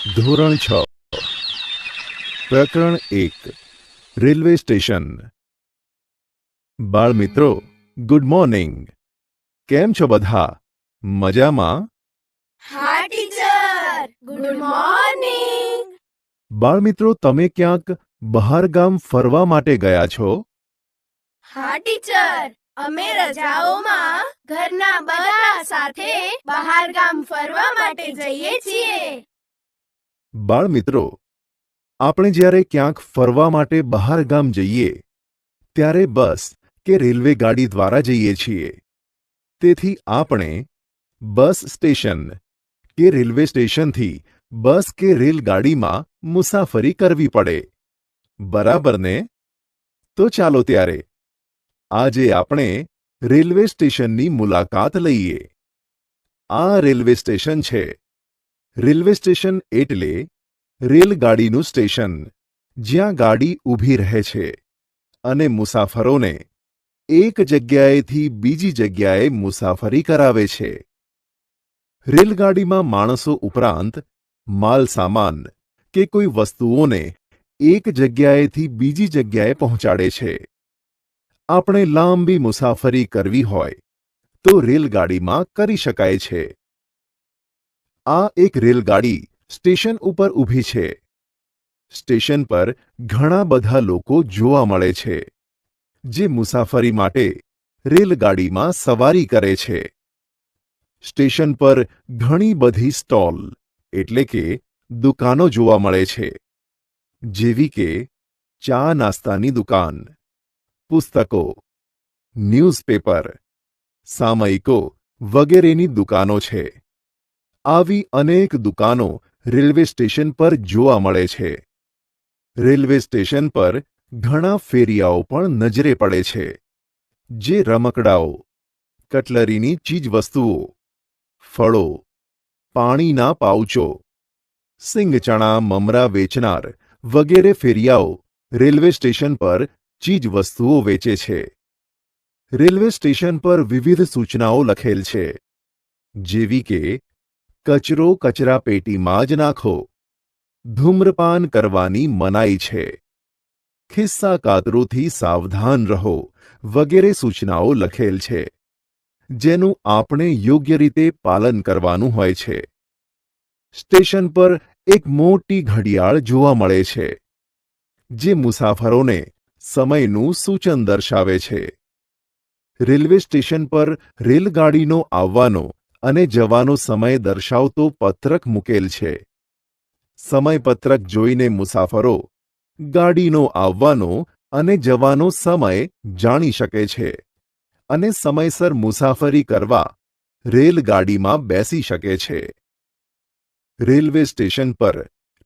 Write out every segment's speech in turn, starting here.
ધોરણ 6 પ્રકરણ 1 railway station. બાળ મિત્રો, ગુડ મોર્નિંગ. કેમ છો બધા? મજામાં? હા ટીચર, ગુડ મોર્નિંગ. બાળ મિત્રો, તમે ક્યાંક બહાર ગામ ફરવા માટે ગયા છો? હા ટીચર, અમે રજાઓમાં ઘરના બધા સાથે બહાર ગામ ફરવા માટે જઈએ છીએ. બાળ મિત્રો, આપણે જ્યારે ક્યાંક ફરવા માટે બહાર ગામ જઈએ ત્યારે બસ કે રેલવે ગાડી દ્વારા જઈએ છીએ. તેથી આપણે બસ સ્ટેશન કે રેલવે સ્ટેશનથી બસ કે રેલગાડીમાં મુસાફરી કરવી પડે. બરાબર ને? તો ચાલો ત્યારે આજે આપણે રેલવે સ્ટેશનની મુલાકાત લઈએ. આ રેલવે સ્ટેશન છે. રેલવે સ્ટેશન એટલે રેલગાડીનું સ્ટેશન, જ્યાં ગાડી ઊભી રહે છે અને મુસાફરોને એક જગ્યાએથી બીજી જગ્યાએ મુસાફરી કરાવે છે. રેલગાડીમાં માણસો ઉપરાંત માલ સામાન કે કોઈ વસ્તુઓને એક જગ્યાએથી બીજી જગ્યાએ પહોંચાડે છે. આપણે લાંબી મુસાફરી કરવી હોય તો રેલગાડીમાં કરી શકાય છે. આ એક રેલગાડી સ્ટેશન ઉપર ઊભી છે. સ્ટેશન પર ઘણા બધા લોકો જોવા મળે છે, જે મુસાફરી માટે રેલગાડીમાં સવારી કરે છે. સ્ટેશન પર ઘણી બધી સ્ટોલ એટલે કે દુકાનો જોવા મળે છે, જેવી કે ચા નાસ્તાની દુકાન, પુસ્તકો, ન્યૂઝપેપર, સામયિકો વગેરેની દુકાનો છે. આવી અનેક દુકાનો રેલવે સ્ટેશન પર જોવા મળે છે. રેલવે સ્ટેશન પર ઘણા ફેરિયાઓ પણ નજરે પડે છે, જે રમકડાઓ, કટલરીની ચીજવસ્તુઓ, ફળો, પાણીના પાઉચો, સિંગચણા મમરા વેચનાર વગેરે ફેરિયાઓ રેલવે સ્ટેશન પર ચીજવસ્તુઓ વેચે છે. રેલવે સ્ટેશન પર વિવિધ સૂચનાઓ લખેલ છે, જેવી કે કચરો કચરાપેટીમાં જ નાખો, ધૂમ્રપાન કરવાની મનાઈ છે, ખિસ્સા કાતરોથી સાવધાન રહો વગેરે સૂચનાઓ લખેલ છે, જેનું આપણે યોગ્ય રીતે પાલન કરવાનું હોય છે. સ્ટેશન પર એક મોટી ઘડિયાળ જોવા મળે છે, જે મુસાફરોને સમયનું સૂચન દર્શાવે છે. રેલવે સ્ટેશન પર રેલગાડીનો આવવાનો અને જવાનો સમય દર્શાવતો પત્રક મૂકેલ છે. સમયપત્રક જોઈને મુસાફરો ગાડીનો આવવાનો અને જવાનો સમય જાણી શકે છે અને સમયસર મુસાફરી કરવા રેલગાડીમાં બેસી શકે છે. રેલવે સ્ટેશન પર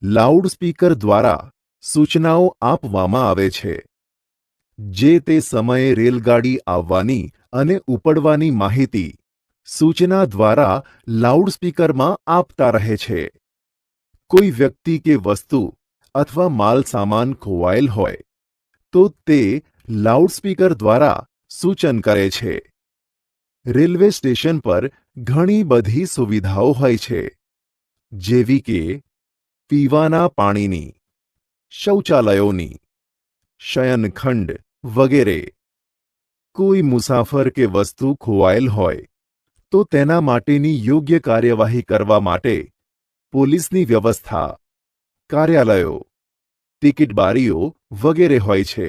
લાઉડસ્પીકર દ્વારા સૂચનાઓ આપવામાં આવે છે, જે તે સમયે રેલગાડી આવવાની અને ઉપડવાની માહિતી સૂચના દ્વારા લાઉડસ્પીકરમાં આપતા રહે છે. કોઈ વ્યક્તિ કે વસ્તુ અથવા માલ સામાન ખોવાયેલ હોય તો તે લાઉડસ્પીકર દ્વારા સૂચન કરે છે. રેલવે સ્ટેશન પર ઘણી બધી સુવિધાઓ હોય છે, જેવી કે પીવાના પાણીની, શૌચાલયોની, શયનખંડ વગેરે. કોઈ મુસાફર કે વસ્તુ ખોવાયેલ હોય તો તેના માટેની યોગ્ય કાર્યવાહી કરવા માટે પોલીસની વ્યવસ્થા, કાર્યાલયો, ટિકિટ બારીઓ વગેરે હોય છે.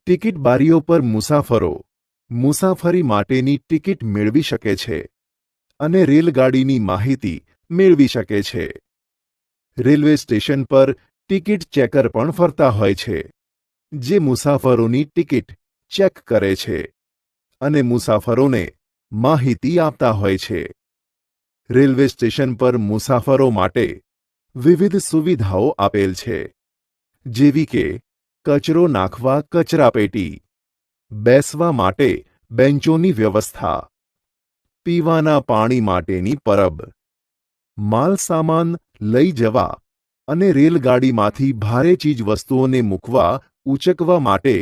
ટિકિટ બારીઓ પર મુસાફરો મુસાફરી માટેની ટિકિટ મેળવી શકે છે અને રેલગાડીની માહિતી મેળવી શકે છે. રેલવે સ્ટેશન પર ટિકિટ ચેકર પણ ફરતા હોય છે, જે મુસાફરોની ટિકિટ ચેક કરે છે અને મુસાફરોને માહિતી આપતા હોય છે. રેલવે સ્ટેશન પર મુસાફરો માટે વિવિધ સુવિધાઓ આપેલ છે, જેવી કે કચરો નાખવા કચરાપેટી, બેસવા માટે બેન્ચોની વ્યવસ્થા, પીવાના પાણી માટેની પરબ, માલ સામાન લઈ જવા અને રેલગાડીમાંથી ભારે ચીજવસ્તુઓને મૂકવા ઊંચકવા માટે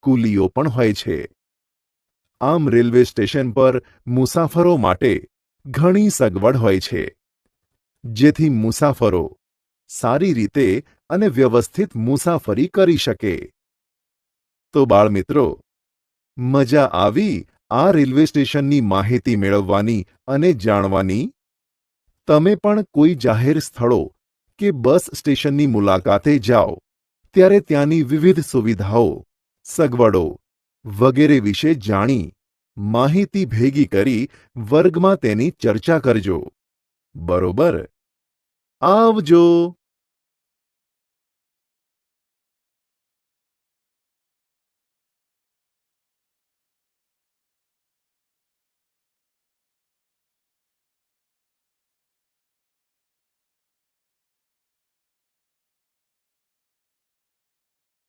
કુલીઓ પણ હોય છે. આમ રેલવે સ્ટેશન પર મુસાફરો માટે ઘણી સગવડ હોય છે. જેથી મુસાફરો સારી રીતે અને વ્યવસ્થિત મુસાફરી કરી શકે. તો બાળમિત્રો, મજા આવી આ રેલવે સ્ટેશનની માહિતી મેળવવાની અને જાણવાની? તમે પણ કોઈ જાહેર સ્થળો કે બસ સ્ટેશનની મુલાકાતે જાઓ ત્યારે ત્યાંની વિવિધ સુવિધાઓ, સગવડો વગેરે વિશે જાણી માહિતી ભેગી કરી વર્ગમાં તેની ચર્ચા કરજો. બરોબર? આવજો.